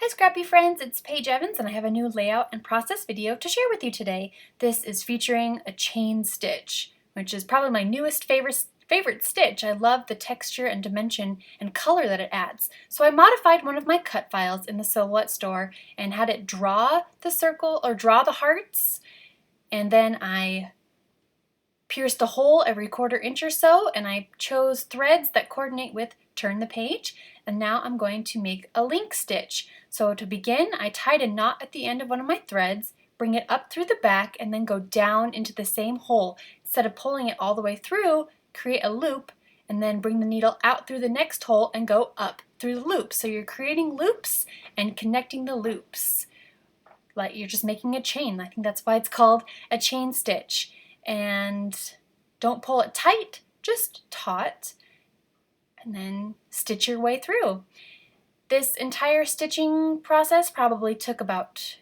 Hi Scrappy friends, it's Paige Evans and I have a new layout and process video to share with you today. This is featuring a chain stitch, which is probably my newest favorite stitch. I love the texture and dimension and color that it adds. So I modified one of my cut files in the Silhouette store and had it draw the circle or draw the hearts, and then I pierced a hole every 1/4 inch or so, and I chose threads that coordinate with turn the page, and now I'm going to make a link stitch. So to begin, I tied a knot at the end of one of my threads, bring it up through the back, and then go down into the same hole. Instead of pulling it all the way through, create a loop, and then bring the needle out through the next hole and go up through the loop. So you're creating loops and connecting the loops. Like you're just making a chain. I think that's why it's called a chain stitch. And don't pull it tight, just taut, and then stitch your way through. This entire stitching process probably took about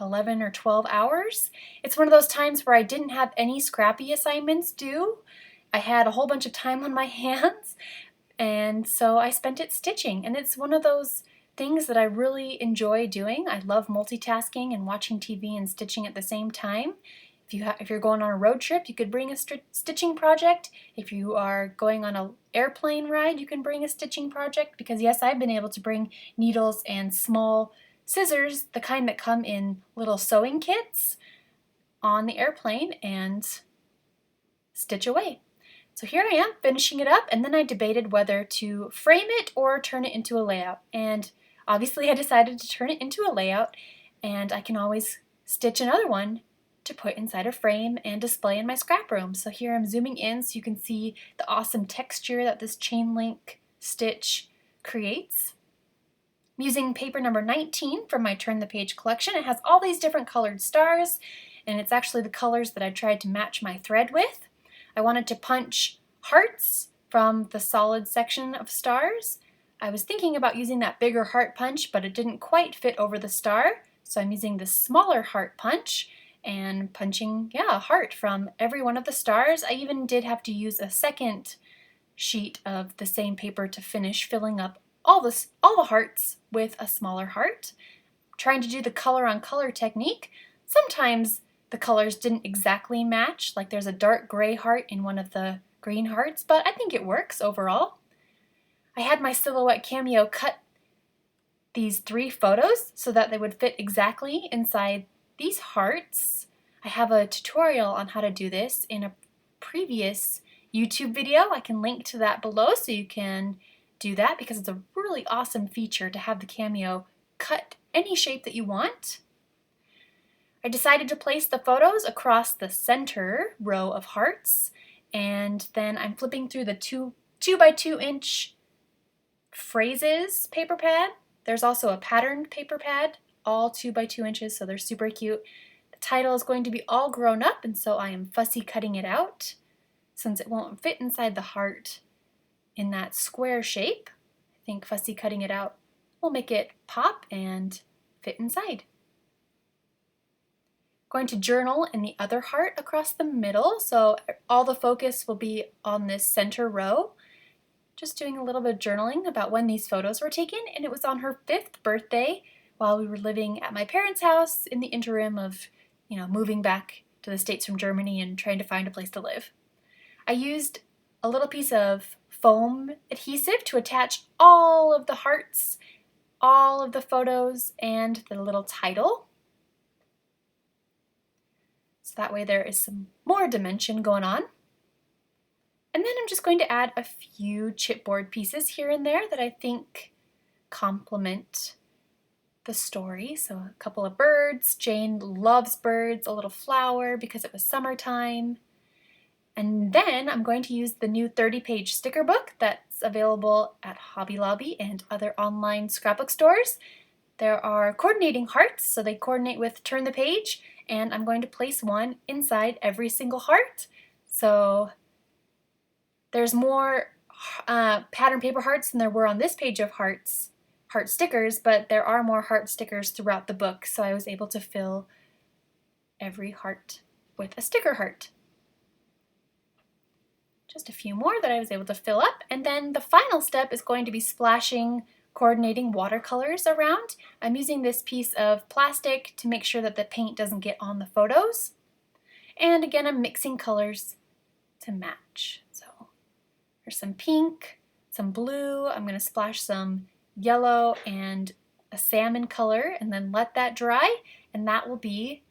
11 or 12 hours. It's one of those times where I didn't have any Scrappy assignments due. I had a whole bunch of time on my hands, and so I spent it stitching. And it's one of those things that I really enjoy doing. I love multitasking and watching TV and stitching at the same time. If you're going on a road trip, you could bring a stitching project. If you are going on an airplane ride, you can bring a stitching project, because yes, I've been able to bring needles and small scissors, the kind that come in little sewing kits, on the airplane and stitch away. So here I am finishing it up, and then I debated whether to frame it or turn it into a layout. And obviously I decided to turn it into a layout, and I can always stitch another one to put inside a frame and display in my scrap room. So here I'm zooming in so you can see the awesome texture that this chain link stitch creates. I'm using paper number 19 from my Turn the Page collection. It has all these different colored stars, and it's actually the colors that I tried to match my thread with. I wanted to punch hearts from the solid section of stars. I was thinking about using that bigger heart punch, but it didn't quite fit over the star, so I'm using this smaller heart punch and punching, a heart from every one of the stars. I even did have to use a second sheet of the same paper to finish filling up all the hearts with a smaller heart. Trying to do the color on color technique. Sometimes the colors didn't exactly match, like there's a dark gray heart in one of the green hearts, but I think it works overall. I had my Silhouette Cameo cut these 3 photos so that they would fit exactly inside these hearts. I have a tutorial on how to do this in a previous YouTube video. I can link to that below so you can do that, because it's a really awesome feature to have the Cameo cut any shape that you want. I decided to place the photos across the center row of hearts, and then I'm flipping through the 2 by 2 inch phrases paper pad. There's also a patterned paper pad, all 2 by 2 inches, so they're super cute. The title is going to be all grown up, and so I am fussy cutting it out since it won't fit inside the heart in that square shape. I think fussy cutting it out will make it pop and fit inside. Going to journal in the other heart across the middle, so all the focus will be on this center row. Just doing a little bit of journaling about when these photos were taken, and it was on her 5th birthday while we were living at my parents' house in the interim of, moving back to the States from Germany and trying to find a place to live. I used a little piece of foam adhesive to attach all of the hearts, all of the photos, and the little title. So that way there is some more dimension going on. And then I'm just going to add a few chipboard pieces here and there that I think complement the story. So a couple of birds. Jane loves birds. A little flower because it was summertime. And then I'm going to use the new 30-page sticker book that's available at Hobby Lobby and other online scrapbook stores. There are coordinating hearts, so they coordinate with Turn the Page, and I'm going to place one inside every single heart. So there's more pattern paper hearts than there were on this page of heart stickers, but there are more heart stickers throughout the book, so I was able to fill every heart with a sticker heart. Just a few more that I was able to fill up, and then the final step is going to be splashing coordinating watercolors around. I'm using this piece of plastic to make sure that the paint doesn't get on the photos. And again, I'm mixing colors to match. So there's some pink, some blue. I'm going to splash some yellow and a salmon color and then let that dry, and that will be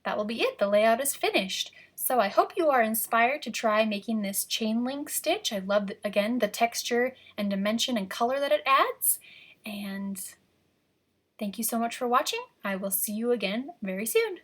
it. The layout is finished. So I hope you are inspired to try making this chain link stitch. I love, again, the texture and dimension and color that it adds. And thank you so much for watching. I will see you again very soon.